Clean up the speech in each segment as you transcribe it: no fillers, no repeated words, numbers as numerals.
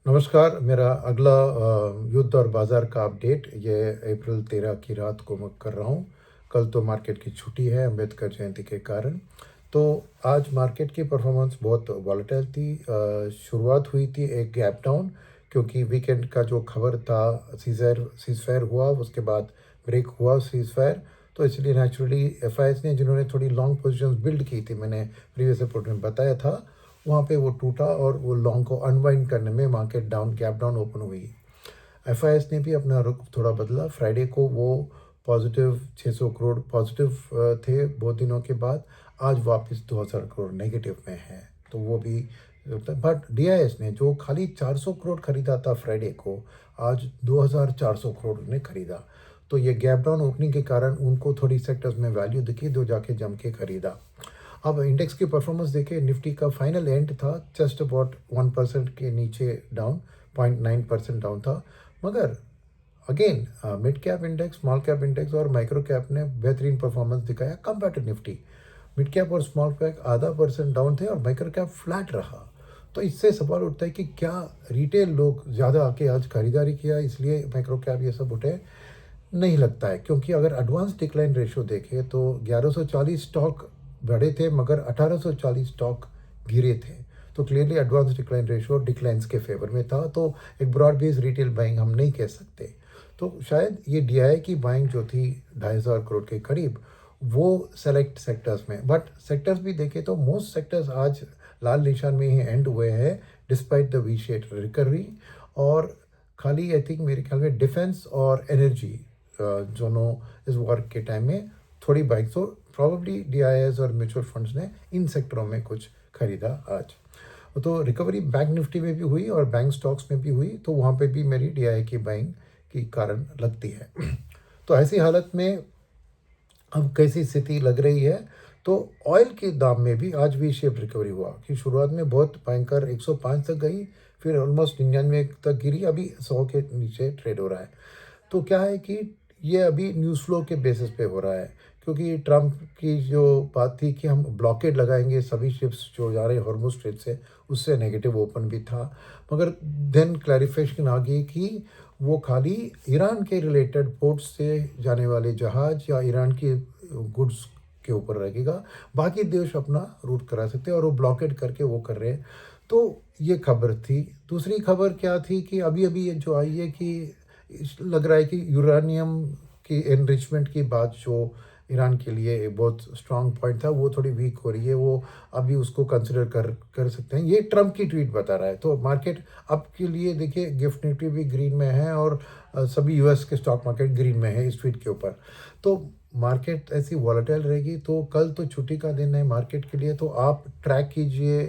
नमस्कार। मेरा अगला युद्ध और बाज़ार का अपडेट ये अप्रैल 13 की रात को मैं कर रहा हूँ। कल तो मार्केट की छुट्टी है अम्बेडकर जयंती के कारण। तो आज मार्केट की परफॉर्मेंस बहुत वॉलेटाइल थी। शुरुआत हुई थी एक गैप डाउन, क्योंकि वीकेंड का जो खबर था सीज़फायर हुआ, उसके बाद ब्रेक हुआ सीज़फायर। तो इसलिए नेचुरली एफआईएस ने, जिन्होंने थोड़ी लॉन्ग पोजीशंस बिल्ड की थी, मैंने प्रीवियस रिपोर्ट में बताया था, वहाँ पे वो टूटा और वो लॉन्ग को अनवाइंड करने में market down, gap down open हुई। एफआईएस ने भी अपना रुख थोड़ा बदला। फ्राइडे को वो पॉजिटिव 600 करोड़ पॉजिटिव थे बहुत दिनों के बाद। आज वापस 2000 करोड़ नेगेटिव में है। तो वो भी, बट डीआईएस ने जो खाली 400 करोड़ खरीदा था फ्राइडे को, आज 2400 करोड़ ने खरीदा। तो ये गैप डाउन ओपनिंग के कारण उनको थोड़ी सेक्टर्स में वैल्यू दिखी, जो जाके जम के खरीदा। अब इंडेक्स की परफॉर्मेंस देखें, निफ्टी का फाइनल एंड था जस्ट अबाउट 1% के नीचे डाउन, 0.9% डाउन था। मगर again mid cap index, small cap index और माइक्रो कैप ने बेहतरीन परफॉर्मेंस दिखाया compare to Nifty. Mid cap और स्मॉल कैप आधा परसेंट डाउन थे और माइक्रो कैप फ्लैट रहा। तो इससे सवाल उठता है कि क्या रिटेल लोग ज़्यादा आके आज खरीदारी किया इसलिए माइक्रो कैप ये सब उठे? नहीं लगता है, क्योंकि अगर एडवांस डिक्लाइन रेशियो देखें तो 1140 स्टॉक बढ़े थे मगर 1840 स्टॉक गिरे थे। तो clearly advance decline ratio declines के फेवर में था। तो एक ब्रॉड बेस्ड रिटेल बाइंग हम नहीं कह सकते। तो शायद ये डीआई की बाइंग जो थी 2500 करोड़ के करीब, वो सेलेक्ट सेक्टर्स में, बट सेक्टर्स भी देखें तो मोस्ट सेक्टर्स आज लाल निशान में ही एंड हुए हैं despite the V shape recovery. और खाली आई थिंक मेरे ख्याल में डिफेंस और एनर्जी दोनों इस वर्क के टाइम में थोड़ी बाइक, तो प्रॉब्ली डीआईएस और म्यूचुअल फंड्स ने इन सेक्टरों में कुछ खरीदा आज। तो रिकवरी बैंक निफ्टी में भी हुई और बैंक स्टॉक्स में भी हुई, तो वहाँ पे भी मेरी डीआई की बाइंग की कारण लगती है। तो ऐसी हालत में अब कैसी स्थिति लग रही है? तो ऑयल के दाम में भी आज वी शेप रिकवरी हुआ कि शुरुआत में बहुत भयंकर 105 तक गई, फिर ऑलमोस्ट 99 तक गिरी, अभी 100 के नीचे ट्रेड हो रहा है। तो क्या है कि ये अभी न्यूज़ फ्लो के बेसिस पे हो रहा है, क्योंकि ट्रम्प की जो बात थी कि हम ब्लॉकेड लगाएंगे सभी शिप्स जो जा रहे हैं हॉर्मुज स्ट्रेट से, उससे नेगेटिव ओपन भी था। मगर देन क्लैरिफिकेशन आ गई कि वो खाली ईरान के रिलेटेड पोर्ट्स से जाने वाले जहाज या ईरान की गुड्स के ऊपर रहेगा, बाकी देश अपना रूट करा सकते हैं और वो ब्लॉकेड करके वो कर रहे हैं। तो ये खबर थी। दूसरी खबर क्या थी कि अभी अभी ये जो आई है कि लग रहा है कि यूरानियम की एनरिचमेंट की बात जो ईरान के लिए एक बहुत स्ट्रांग पॉइंट था, वो थोड़ी वीक हो रही है। वो अभी उसको कंसिडर कर सकते हैं, ये ट्रम्प की ट्वीट बता रहा है। तो मार्केट अब के लिए देखिए, गिफ्ट निफ्टी भी ग्रीन में है और सभी यूएस के स्टॉक मार्केट ग्रीन में है इस ट्वीट के ऊपर। तो मार्केट ऐसी वॉलेटाइल रहेगी। तो कल तो छुट्टी का दिन है मार्केट के लिए, तो आप ट्रैक कीजिए।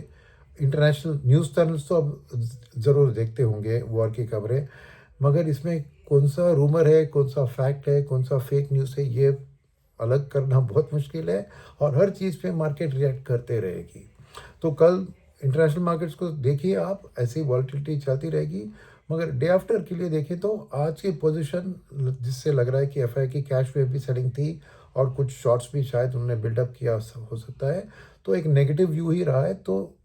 इंटरनेशनल न्यूज़ चैनल्स तो अब ज़रूर देखते होंगे वॉर की खबरें, मगर इसमें कौन सा रूमर है, कौन सा फैक्ट है, कौन सा फेक न्यूज़ है, ये अलग करना बहुत मुश्किल है। और हर चीज़ पे मार्केट रिएक्ट करते रहेगी। तो कल इंटरनेशनल मार्केट्स को देखिए आप, ऐसी वॉलेटिलिटी चलती रहेगी। मगर डे आफ्टर के लिए देखें तो आज की पोजीशन, जिससे लग रहा है कि एफआई की कैश वेव भी सेलिंग थी और कुछ शॉर्ट्स भी शायद उन्होंने बिल्डअप किया हो सकता है, तो एक नेगेटिव व्यू ही रहा है। तो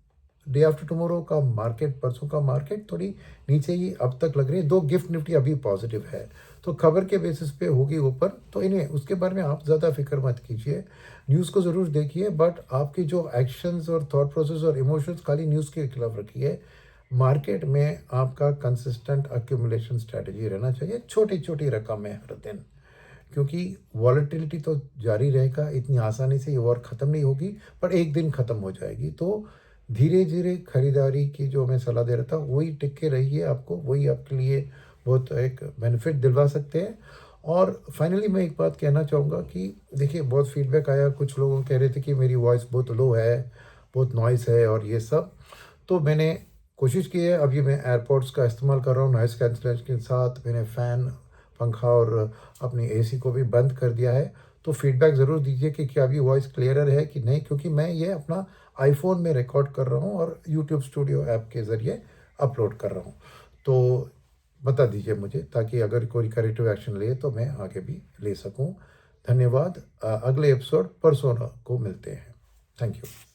डे आफ्टर टुमारो का मार्केट, परसों का मार्केट थोड़ी नीचे ही अब तक लग रही है। दो गिफ्ट निफ्टी अभी पॉजिटिव है, तो खबर के बेसिस पे होगी ऊपर। तो इन्हें, उसके बारे में आप ज़्यादा फिक्र मत कीजिए। न्यूज़ को ज़रूर देखिए, बट आपकी जो एक्शंस और थॉट प्रोसेस और इमोशंस खाली न्यूज़ के खिलाफ रखिए। मार्केट में आपका कंसिस्टेंट अक्यूमुलेशन स्ट्रैटेजी रहना चाहिए, छोटी छोटी रकम में हर दिन, क्योंकि वॉलेटिलिटी तो जारी रहेगा। इतनी आसानी से ये वॉर ख़त्म नहीं होगी, पर एक दिन ख़त्म हो जाएगी। तो धीरे धीरे खरीदारी की जो मैं सलाह दे रहा था, वही टिक के रहिए, आपको वही आपके लिए बहुत एक बेनिफिट दिलवा सकते हैं। और फाइनली मैं एक बात कहना चाहूँगा कि देखिए, बहुत फीडबैक आया, कुछ लोग कह रहे थे कि मेरी वॉइस बहुत लो है, बहुत नॉइस है और ये सब। तो मैंने कोशिश की है, अभी मैं एयरपोर्ट्स का इस्तेमाल कर रहा हूँ नॉइस कैंसलेशन के साथ। मैंने फ़ैन, पंखा और अपनी एसी को भी बंद कर दिया है। तो फीडबैक ज़रूर दीजिए कि क्या अभी वॉइस क्लियरर है कि नहीं, क्योंकि मैं ये अपना आईफोन में रिकॉर्ड कर रहा हूँ और यूट्यूब स्टूडियो ऐप के ज़रिए अपलोड कर रहा हूँ। तो बता दीजिए मुझे, ताकि अगर कोई करेक्टिव एक्शन ले तो मैं आगे भी ले सकूँ। धन्यवाद। अगले एपिसोड परसों को मिलते हैं। Thank you.